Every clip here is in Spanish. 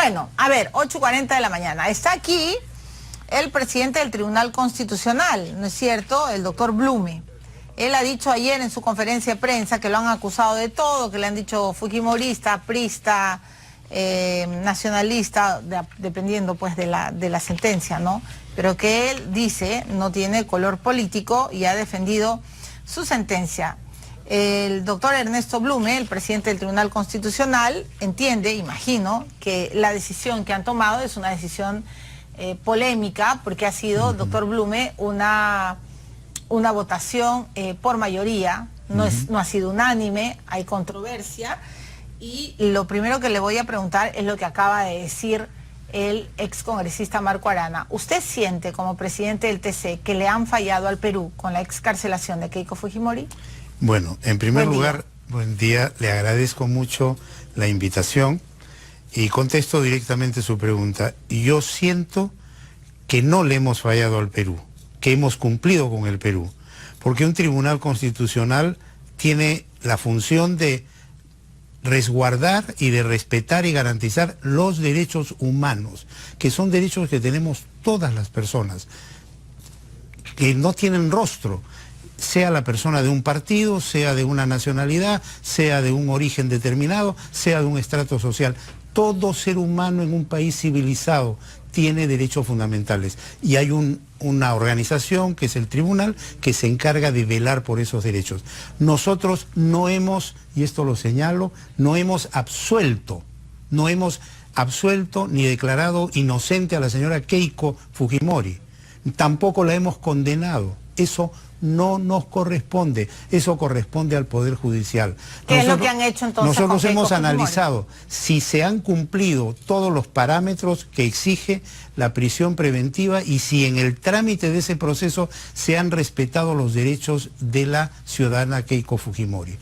Bueno, a ver, 8:40 de la mañana. Está aquí el presidente del Tribunal Constitucional, ¿no es cierto? El doctor Blume. Él ha dicho ayer en su conferencia de prensa que lo han acusado de todo, que le han dicho fujimorista, prista, nacionalista, dependiendo pues de la sentencia, ¿no? Pero que él dice no tiene color político y ha defendido su sentencia. El doctor Ernesto Blume, el presidente del Tribunal Constitucional, entiende, imagino, que la decisión que han tomado es una decisión polémica, porque ha sido, doctor Blume, una votación por mayoría, no ha sido unánime, hay controversia, y lo primero que le voy a preguntar es lo que acaba de decir el excongresista Marco Arana. ¿Usted siente, como presidente del TC, que le han fallado al Perú con la excarcelación de Keiko Fujimori? Bueno, en primer lugar, buen día, le agradezco mucho la invitación y contesto directamente su pregunta. Yo siento que no le hemos fallado al Perú, que hemos cumplido con el Perú, porque un tribunal constitucional tiene la función de resguardar y de respetar y garantizar los derechos humanos, que son derechos que tenemos todas las personas, que no tienen rostro, sea la persona de un partido, sea de una nacionalidad, sea de un origen determinado, sea de un estrato social. Todo ser humano en un país civilizado tiene derechos fundamentales. Y hay una organización, que es el tribunal, que se encarga de velar por esos derechos. Nosotros no hemos, y esto lo señalo, no hemos absuelto ni declarado inocente a la señora Keiko Fujimori. Tampoco la hemos condenado. Eso no nos corresponde, eso corresponde al Poder Judicial. ¿Qué es lo que han hecho entonces? Nosotros hemos analizado si se han cumplido todos los parámetros que exige la prisión preventiva y si en el trámite de ese proceso se han respetado los derechos de la ciudadana Keiko Fujimori,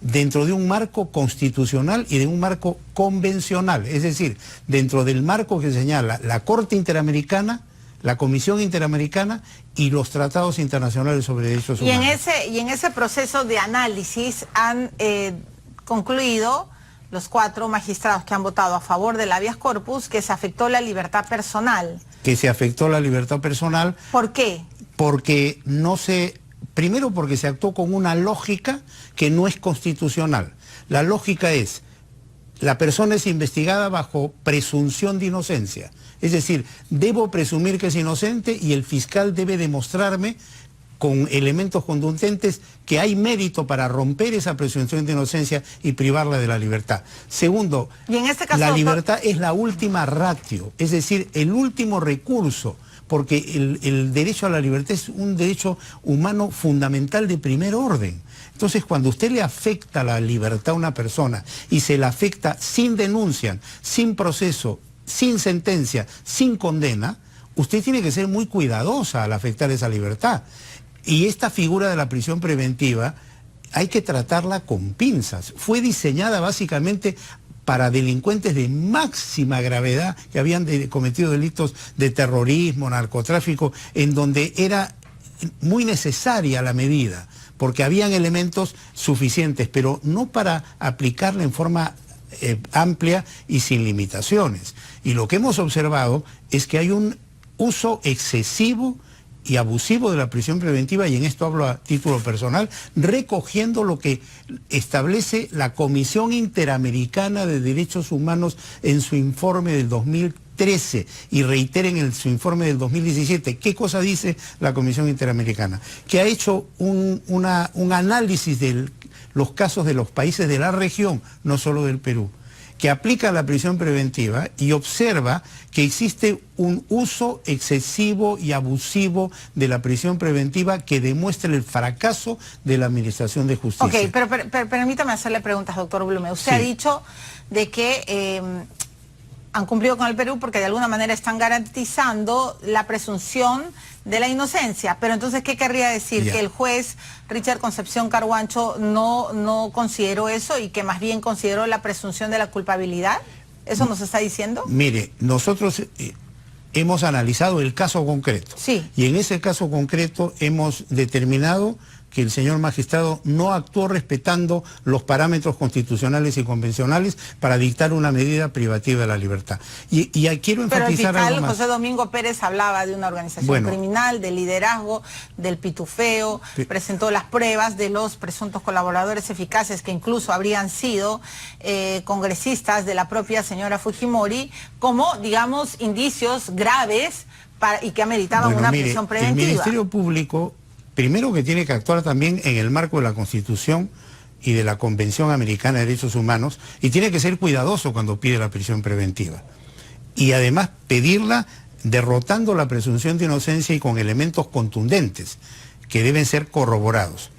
dentro de un marco constitucional y de un marco convencional, es decir, dentro del marco que señala la Corte Interamericana, la Comisión Interamericana y los tratados internacionales sobre derechos humanos. Y en ese proceso de análisis han concluido los 4 magistrados que han votado a favor del habeas corpus que se afectó la libertad personal. Que se afectó la libertad personal. ¿Por qué? Porque primero porque se actuó con una lógica que no es constitucional. La lógica es, la persona es investigada bajo presunción de inocencia. Es decir, debo presumir que es inocente y el fiscal debe demostrarme con elementos contundentes que hay mérito para romper esa presunción de inocencia y privarla de la libertad. Segundo, ¿y en este caso, la libertad es la última ratio, es decir, el último recurso, porque el derecho a la libertad es un derecho humano fundamental de primer orden. Entonces, cuando usted le afecta la libertad a una persona y se la afecta sin denuncia, sin proceso, sin sentencia, sin condena, usted tiene que ser muy cuidadosa al afectar esa libertad. Y esta figura de la prisión preventiva hay que tratarla con pinzas. Fue diseñada básicamente para delincuentes de máxima gravedad que habían cometido delitos de terrorismo, narcotráfico, en donde era muy necesaria la medida, porque habían elementos suficientes, pero no para aplicarla en forma amplia y sin limitaciones. Y lo que hemos observado es que hay un uso excesivo y abusivo de la prisión preventiva, y en esto hablo a título personal, recogiendo lo que establece la Comisión Interamericana de Derechos Humanos en su informe del 2013 y reiteren en su informe del 2017. ¿Qué cosa dice la Comisión Interamericana? Que ha hecho un análisis de los casos de los países de la región, no solo del Perú, que aplica la prisión preventiva y observa que existe un uso excesivo y abusivo de la prisión preventiva que demuestra el fracaso de la administración de justicia. Ok, pero permítame hacerle preguntas, doctor Blume. Usted ha dicho de que han cumplido con el Perú porque de alguna manera están garantizando la presunción de la inocencia. Pero entonces, ¿qué querría decir? ¿Que el juez Richard Concepción Carhuancho no consideró eso y que más bien consideró la presunción de la culpabilidad? ¿Eso nos está diciendo? Mire, nosotros hemos analizado el caso concreto. Sí. Y en ese caso concreto hemos determinado que el señor magistrado no actuó respetando los parámetros constitucionales y convencionales para dictar una medida privativa de la libertad. Y quiero enfatizar algo más. algo más. José Domingo Pérez hablaba de una organización criminal, de liderazgo, del pitufeo, presentó las pruebas de los presuntos colaboradores eficaces que incluso habrían sido congresistas de la propia señora Fujimori, como, digamos, indicios graves y que ameritaban una prisión preventiva. El Ministerio Público, primero que tiene que actuar también en el marco de la Constitución y de la Convención Americana de Derechos Humanos, y tiene que ser cuidadoso cuando pide la prisión preventiva. Y además pedirla derrotando la presunción de inocencia y con elementos contundentes que deben ser corroborados.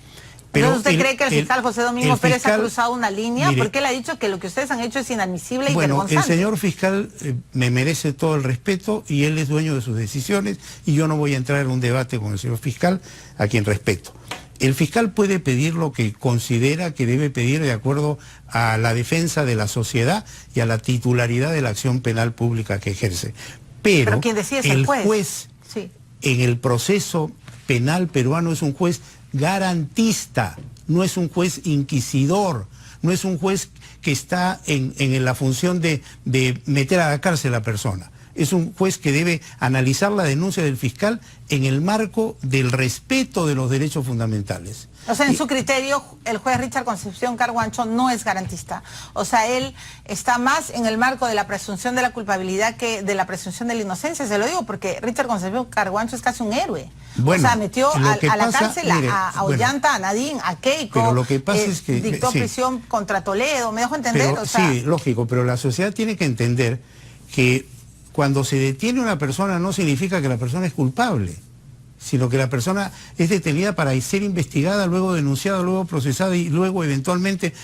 Pero ¿usted cree que el fiscal José Domingo Pérez ha cruzado una línea? Porque él ha dicho que lo que ustedes han hecho es inadmisible y vergonzante. Bueno, el señor fiscal me merece todo el respeto y él es dueño de sus decisiones y yo no voy a entrar en un debate con el señor fiscal, a quien respeto. El fiscal puede pedir lo que considera que debe pedir de acuerdo a la defensa de la sociedad y a la titularidad de la acción penal pública que ejerce. Pero quien decide es el juez sí. En el proceso penal peruano es un juez garantista, no es un juez inquisidor, no es un juez que está en la función de meter a la cárcel a la persona. Es un juez que debe analizar la denuncia del fiscal en el marco del respeto de los derechos fundamentales. O sea, en su criterio, el juez Richard Concepción Carguancho no es garantista. O sea, él está más en el marco de la presunción de la culpabilidad que de la presunción de la inocencia. Se lo digo porque Richard Concepción Carguancho es casi un héroe. Bueno, o sea, metió a la cárcel a Ollanta, a Nadine, a Keiko. Pero lo que pasa es que dictó prisión contra Toledo. ¿Me dejo entender? Pero, sí, lógico, pero la sociedad tiene que entender que cuando se detiene una persona no significa que la persona es culpable, sino que la persona es detenida para ser investigada, luego denunciada, luego procesada y luego eventualmente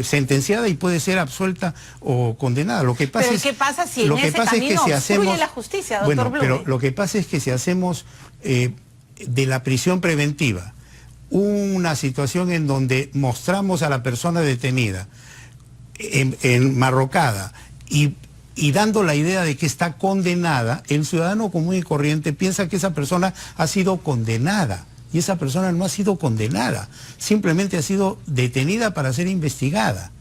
sentenciada y puede ser absuelta o condenada. Lo que pasa pero es, ¿qué pasa si en ese camino obstruye la justicia, doctor Blume? Pero lo que pasa es que si hacemos de la prisión preventiva una situación en donde mostramos a la persona detenida enmarrocada y dando la idea de que está condenada, el ciudadano común y corriente piensa que esa persona ha sido condenada. Y esa persona no ha sido condenada, simplemente ha sido detenida para ser investigada.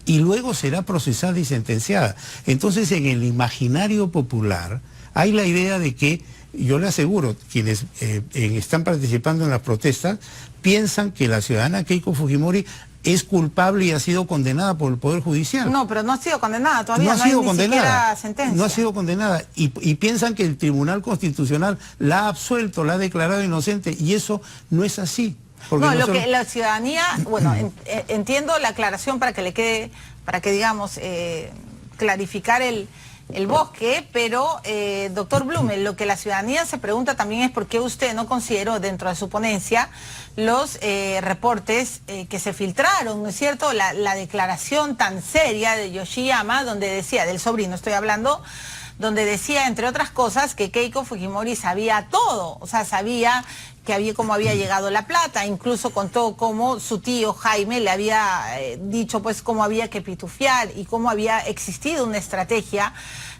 Y luego será procesada y sentenciada. Entonces, en el imaginario popular hay la idea de que, yo le aseguro, quienes están participando en las protestas, piensan que la ciudadana Keiko Fujimori es culpable y ha sido condenada por el Poder Judicial. No, pero no ha sido condenada todavía, no ha sido hay condenada, ni siquiera sentencia. No ha sido condenada y piensan que el Tribunal Constitucional la ha absuelto, la ha declarado inocente y eso no es así. No, lo que la ciudadanía, bueno, entiendo la aclaración para que le quede, para que digamos, clarificar el bosque, pero doctor Blume, lo que la ciudadanía se pregunta también es por qué usted no consideró dentro de su ponencia los reportes que se filtraron, ¿no es cierto? La declaración tan seria de Yoshiyama, donde decía, del sobrino estoy hablando, donde decía, entre otras cosas, que Keiko Fujimori sabía todo, o sea, sabía cómo había llegado la plata, incluso contó cómo su tío Jaime le había dicho pues cómo había que pitufiar y cómo había existido una estrategia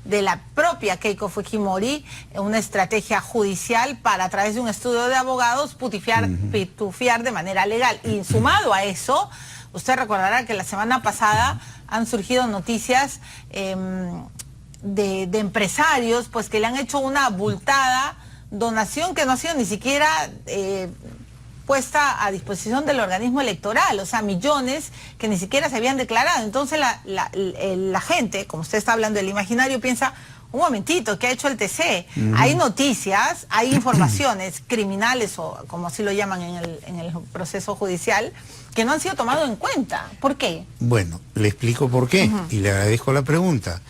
de la propia Keiko Fujimori, una estrategia judicial para a través de un estudio de abogados pitufiar de manera legal. Y sumado a eso, usted recordará que la semana pasada han surgido noticias de empresarios pues que le han hecho una abultada donación que no ha sido ni siquiera puesta a disposición del organismo electoral, o sea, millones que ni siquiera se habían declarado. Entonces la gente, como usted está hablando del imaginario, piensa, un momentito, ¿qué ha hecho el TC? Hay noticias, hay informaciones criminales, o como así lo llaman en el proceso judicial, que no han sido tomados en cuenta. ¿Por qué? Bueno, le explico por qué, y le agradezco la pregunta.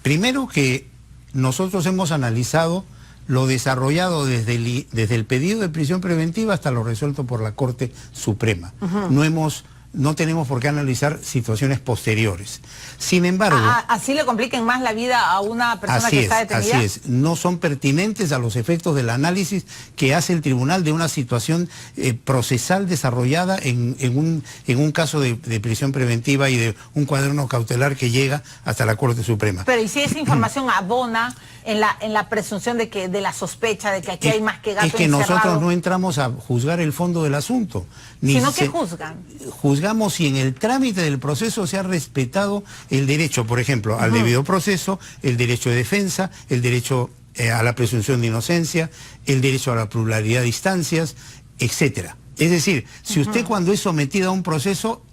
Primero que nosotros hemos analizado lo desarrollado desde el pedido de prisión preventiva hasta lo resuelto por la Corte Suprema. No hemos no tenemos por qué analizar situaciones posteriores. Sin embargo... ¿Así le compliquen más la vida a una persona que está detenida? Así es, no son pertinentes a los efectos del análisis que hace el tribunal de una situación procesal desarrollada en un caso de prisión preventiva y de un cuaderno cautelar que llega hasta la Corte Suprema. Pero ¿y si esa información abona en la presunción de la sospecha de que aquí hay más que gato encerrado? Es que nosotros no entramos a juzgar el fondo del asunto. ¿Sino que juzgan? Juzgamos si en el trámite del proceso se ha respetado el derecho, por ejemplo, al debido proceso, el derecho de defensa, el derecho a la presunción de inocencia, el derecho a la pluralidad de instancias, etcétera. Es decir, si usted cuando es sometido a un proceso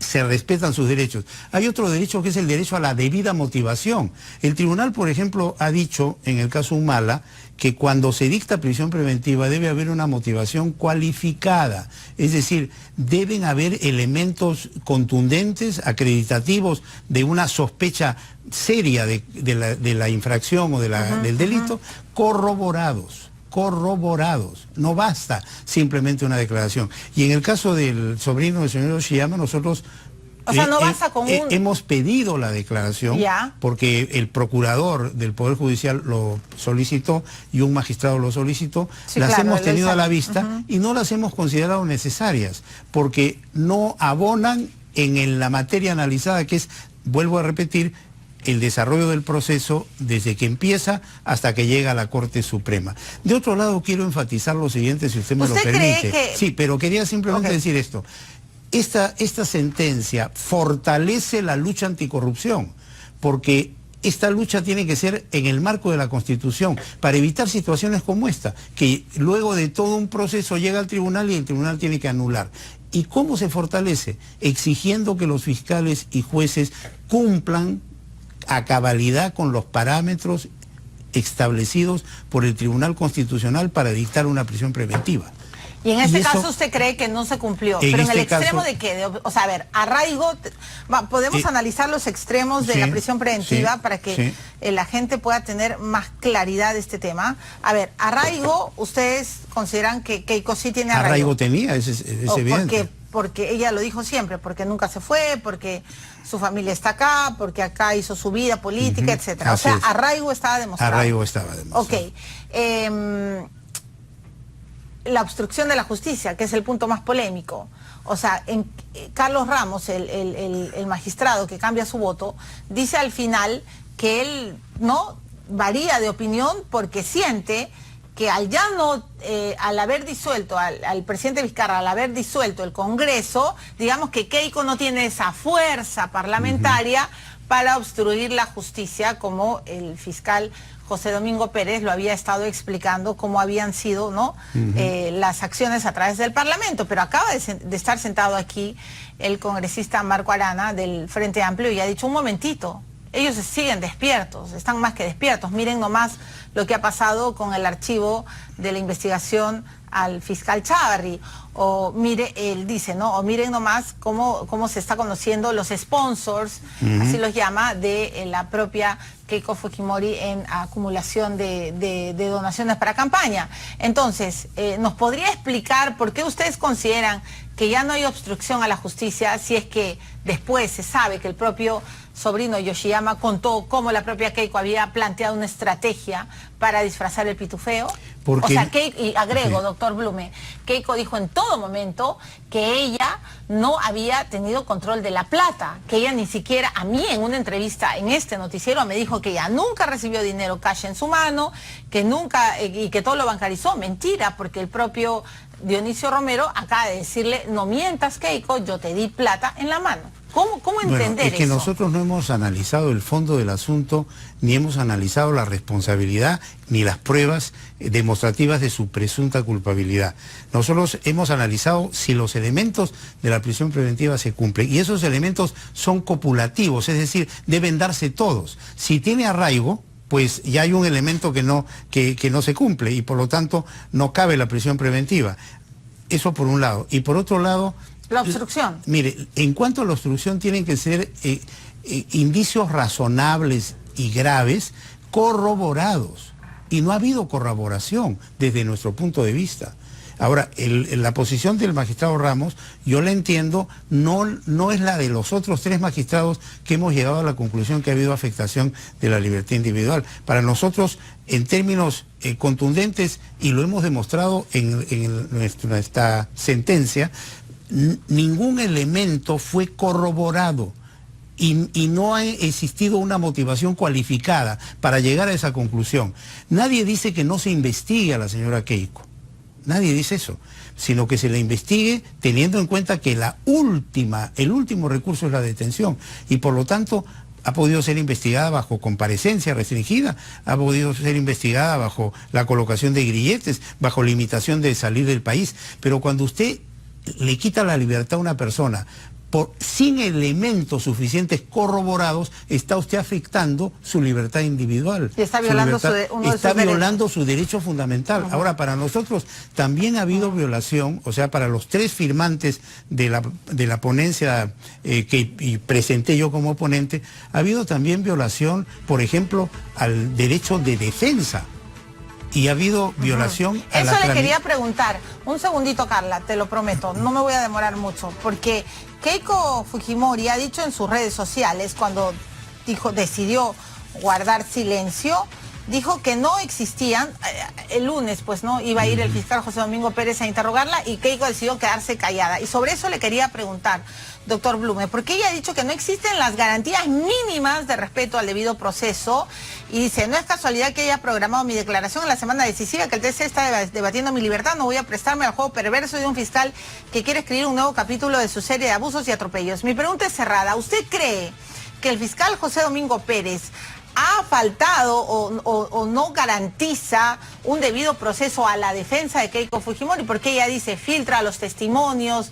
se respetan sus derechos. Hay otro derecho que es el derecho a la debida motivación. El tribunal, por ejemplo, ha dicho en el caso Humala que cuando se dicta prisión preventiva debe haber una motivación cualificada. Es decir, deben haber elementos contundentes, acreditativos de una sospecha seria de la infracción o del delito, corroborados. No basta simplemente una declaración. Y en el caso del sobrino del señor Yoshiyama, nosotros no basta con hemos pedido la declaración porque el procurador del Poder Judicial lo solicitó y un magistrado lo solicitó. Las hemos tenido a la vista y no las hemos considerado necesarias porque no abonan en la materia analizada, que es, vuelvo a repetir, el desarrollo del proceso desde que empieza hasta que llega a la Corte Suprema. De otro lado, quiero enfatizar lo siguiente, si usted me lo permite. Sí, pero quería simplemente decir esto. Esta sentencia fortalece la lucha anticorrupción, porque esta lucha tiene que ser en el marco de la Constitución, para evitar situaciones como esta, que luego de todo un proceso llega al tribunal y el tribunal tiene que anular. ¿Y cómo se fortalece? Exigiendo que los fiscales y jueces cumplan a cabalidad con los parámetros establecidos por el Tribunal Constitucional para dictar una prisión preventiva. Y en este caso usted cree que no se cumplió, pero en el extremo de que, o sea, a ver, arraigo, podemos analizar los extremos de la prisión preventiva para que la gente pueda tener más claridad de este tema. A ver, arraigo, ustedes consideran que Keiko sí tiene arraigo. Arraigo tenía, es evidente. Porque ella lo dijo siempre, porque nunca se fue, porque su familia está acá, porque acá hizo su vida política, etcétera. O sea, arraigo estaba demostrado. Arraigo estaba demostrado. Ok. La obstrucción de la justicia, que es el punto más polémico. O sea, Carlos Ramos, el magistrado que cambia su voto, dice al final que él no varía de opinión porque siente que al haber disuelto, al presidente Vizcarra, al haber disuelto el Congreso, digamos que Keiko no tiene esa fuerza parlamentaria para obstruir la justicia, como el fiscal José Domingo Pérez lo había estado explicando cómo habían sido, ¿no? Las acciones a través del Parlamento. Pero acaba de estar sentado aquí el congresista Marco Arana del Frente Amplio y ha dicho, un momentito, ellos siguen despiertos, están más que despiertos. Miren nomás lo que ha pasado con el archivo de la investigación al fiscal Chávarri. O mire, él dice, ¿no? O miren nomás cómo se está conociendo los sponsors, así los llama, de la propia Keiko Fujimori en acumulación de donaciones para campaña. Entonces, ¿nos podría explicar por qué ustedes consideran que ya no hay obstrucción a la justicia si es que después se sabe que el propio sobrino Yoshiyama contó cómo la propia Keiko había planteado una estrategia para disfrazar el pitufeo? O sea, Keiko, y agrego, doctor Blume, Keiko dijo en todo momento que ella no había tenido control de la plata, que ella ni siquiera, a mí en una entrevista en este noticiero me dijo que ella nunca recibió dinero cash en su mano, que nunca, y que todo lo bancarizó. Mentira, porque el propio Dionisio Romero acaba de decirle, no mientas Keiko, yo te di plata en la mano. ¿Cómo entender eso? Es que nosotros no hemos analizado el fondo del asunto, ni hemos analizado la responsabilidad, ni las pruebas demostrativas de su presunta culpabilidad. Nosotros hemos analizado si los elementos de la prisión preventiva se cumplen, y esos elementos son copulativos, es decir, deben darse todos. Si tiene arraigo, pues ya hay un elemento que no se cumple, y por lo tanto no cabe la prisión preventiva. Eso por un lado. Y por otro lado... La obstrucción. Mire, en cuanto a la obstrucción tienen que ser indicios razonables y graves corroborados. Y no ha habido corroboración desde nuestro punto de vista. Ahora, la posición del magistrado Ramos, yo la entiendo, no es la de los otros 3 magistrados que hemos llegado a la conclusión que ha habido afectación de la libertad individual. Para nosotros, en términos contundentes, y lo hemos demostrado en nuestra sentencia, ningún elemento fue corroborado. Y no ha existido una motivación cualificada para llegar a esa conclusión. Nadie dice que no se investigue a la señora Keiko. Nadie dice eso, sino que se le investigue teniendo en cuenta que el último recurso es la detención. Y por lo tanto ha podido ser investigada bajo comparecencia restringida, ha podido ser investigada bajo la colocación de grilletes, bajo limitación de salir del país. Pero cuando usted le quita la libertad a una persona sin elementos suficientes corroborados, está usted afectando su libertad individual. Y está violando su derecho fundamental. Ahora, para nosotros también ha habido violación, o sea, para los 3 firmantes de la ponencia que presenté yo como ponente, ha habido también violación, por ejemplo, al derecho de defensa. Y ha habido violación a la... Eso le quería preguntar. Un segundito, Carla, te lo prometo. No me voy a demorar mucho. Porque Keiko Fujimori ha dicho en sus redes sociales, cuando decidió guardar silencio, dijo que no existían, el lunes pues no, iba a ir el fiscal José Domingo Pérez a interrogarla y Keiko decidió quedarse callada. Y sobre eso le quería preguntar, doctor Blume, porque ella ha dicho que no existen las garantías mínimas de respeto al debido proceso y dice, no es casualidad que haya programado mi declaración en la semana decisiva que el TC está debatiendo mi libertad, no voy a prestarme al juego perverso de un fiscal que quiere escribir un nuevo capítulo de su serie de abusos y atropellos. Mi pregunta es cerrada, ¿usted cree que el fiscal José Domingo Pérez ha faltado o no garantiza un debido proceso a la defensa de Keiko Fujimori? Porque ella dice, filtra los testimonios,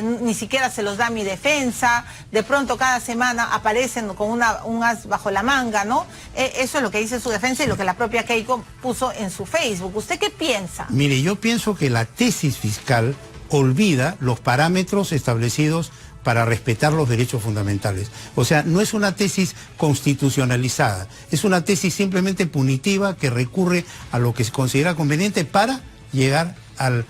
ni siquiera se los da mi defensa, de pronto cada semana aparecen con un as bajo la manga, ¿no? Eso es lo que dice su defensa y lo que la propia Keiko puso en su Facebook. ¿Usted qué piensa? Mire, yo pienso que la tesis fiscal olvida los parámetros establecidos para respetar los derechos fundamentales. O sea, no es una tesis constitucionalizada, es una tesis simplemente punitiva que recurre a lo que se considera conveniente para llegar a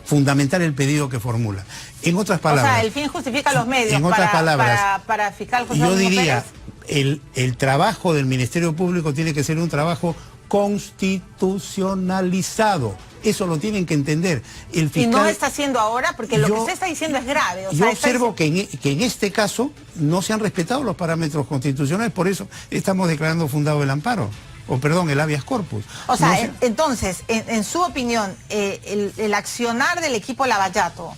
fundamentar el pedido que formula. En otras palabras... O sea, el fin justifica los medios. En otras palabras, para fiscal José yo Domingo diría, Pérez. el trabajo del Ministerio Público tiene que ser un trabajo constitucionalizado. Eso lo tienen que entender. El fiscal, y no está haciendo ahora, porque lo que usted está diciendo es grave. Yo observo que en este caso no se han respetado los parámetros constitucionales, por eso estamos declarando fundado el amparo, o perdón, el habeas corpus. O sea, entonces, en su opinión, el accionar del equipo Lavallato,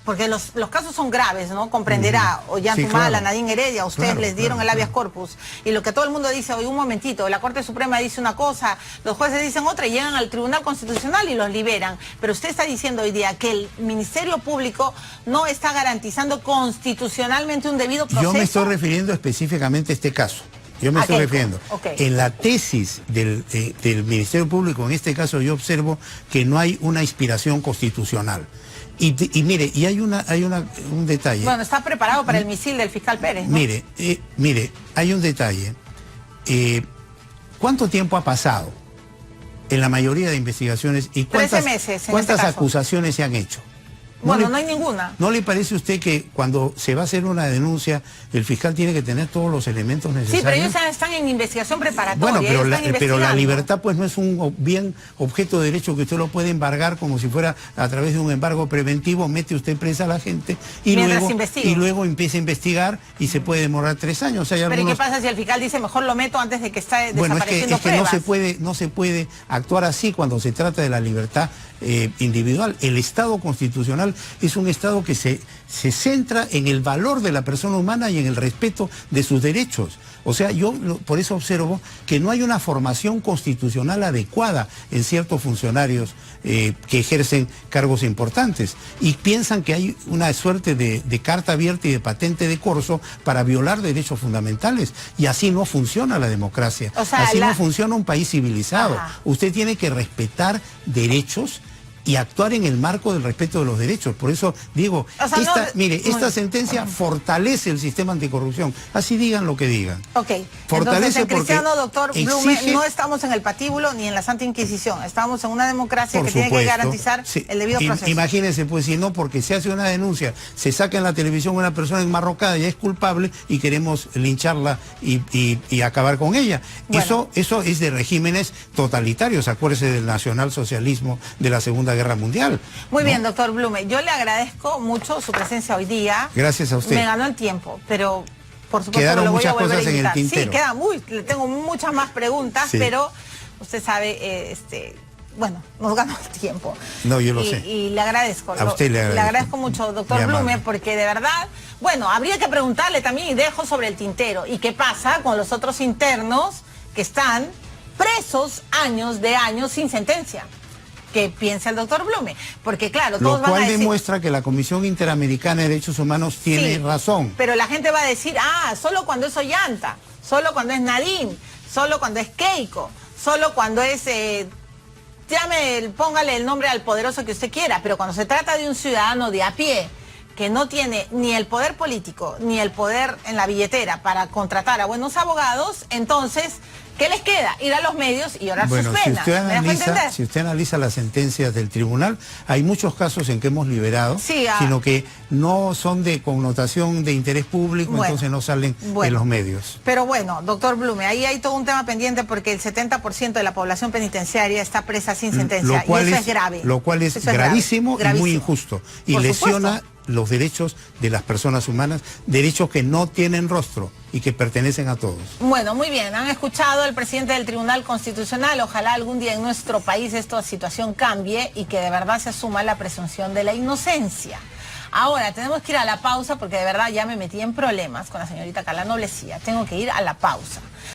porque los casos son graves, ¿no? Comprenderá, Ollantumala, claro. Nadine Heredia, ustedes les dieron el habeas corpus. Y lo que todo el mundo dice, oye, un momentito, la Corte Suprema dice una cosa, los jueces dicen otra y llegan al Tribunal Constitucional y los liberan. Pero usted está diciendo hoy día que el Ministerio Público no está garantizando constitucionalmente un debido proceso. Yo me estoy refiriendo específicamente a este caso. Yo me estoy refiriendo. Okay. En la tesis del Ministerio Público, en este caso yo observo que no hay una inspiración constitucional. Y mire, y hay un detalle. Bueno, está preparado para el misil del fiscal Pérez, ¿no? Mire, hay un detalle. ¿Cuánto tiempo ha pasado en la mayoría de investigaciones y 13 meses cuántas acusaciones se han hecho? Bueno, no hay ninguna. ¿No le parece a usted que cuando se va a hacer una denuncia, el fiscal tiene que tener todos los elementos necesarios? Sí, pero ellos están en investigación preparatoria. Bueno, pero la libertad pues no es un bien objeto de derecho que usted lo puede embargar como si fuera a través de un embargo preventivo, mete usted presa a la gente y luego empieza a investigar y se puede demorar 3 años. Pero ¿y qué pasa si el fiscal dice mejor lo meto antes de que esté desapareciendo pruebas? No se puede actuar así cuando se trata de la libertad individual. El Estado constitucional es un Estado que se centra en el valor de la persona humana y en el respeto de sus derechos. O sea, yo por eso observo que no hay una formación constitucional adecuada en ciertos funcionarios que ejercen cargos importantes y piensan que hay una suerte de carta abierta y de patente de corso para violar derechos fundamentales, y así no funciona la democracia, o sea, así no funciona un país civilizado. Usted tiene que respetar derechos y actuar en el marco del respeto de los derechos. Por eso digo, O sea, esta sentencia fortalece el sistema anticorrupción. Así digan lo que digan. Ok, Fortalece entonces en cristiano, doctor Blume, exige, no estamos en el patíbulo ni en la Santa Inquisición, estamos en una democracia por que tiene que supuesto, garantizar sí, el debido proceso. Imagínense, pues, si no, porque se hace una denuncia, se saca en la televisión una persona enmarrocada y es culpable y queremos lincharla y acabar con ella. Bueno. Eso es de regímenes totalitarios, acuérdese del nacionalsocialismo de la Segunda Guerra Mundial. Muy ¿no? bien, doctor Blume, yo le agradezco mucho su presencia hoy día. Gracias a usted. Me ganó el tiempo, pero por supuesto Quedaron que lo voy a muchas volver a cosas en el invitar. tintero. Sí, le tengo muchas más preguntas, Sí. pero usted sabe, bueno, nos ganó el tiempo. No, yo lo sé. Y le agradezco. A usted le agradezco. Le agradezco mucho, doctor Muy Blume, amable. porque de verdad, bueno, habría que preguntarle también y dejo sobre el tintero. ¿Y qué pasa con los otros internos que están presos años sin sentencia? ¿Qué piensa el doctor Blume? Porque claro, todos Lo van a cual decir... demuestra que la Comisión Interamericana de Derechos Humanos tiene Sí, razón. pero la gente va a decir, solo cuando es Ollanta, solo cuando es Nadine, solo cuando es Keiko, solo cuando es... póngale el nombre al poderoso que usted quiera, pero cuando se trata de un ciudadano de a pie, que no tiene ni el poder político, ni el poder en la billetera para contratar a buenos abogados, entonces, ¿qué les queda? Ir a los medios y orar sus penas. Si usted analiza las sentencias del tribunal, hay muchos casos en que hemos liberado, Sí, sino que no son de connotación de interés público, Bueno, entonces no salen en los medios. Pero bueno, doctor Blume, ahí hay todo un tema pendiente porque el 70% de la población penitenciaria está presa sin sentencia, y eso es grave. Lo cual es gravísimo y muy injusto. Y Por lesiona supuesto. los derechos de las personas humanas, derechos que no tienen rostro y que pertenecen a todos. Bueno, muy bien, han escuchado al presidente del Tribunal Constitucional. Ojalá algún día en nuestro país esta situación cambie y que de verdad se asuma la presunción de la inocencia. Ahora, tenemos que ir a la pausa porque de verdad ya me metí en problemas con la señorita Carla Noblecía. Tengo que ir a la pausa.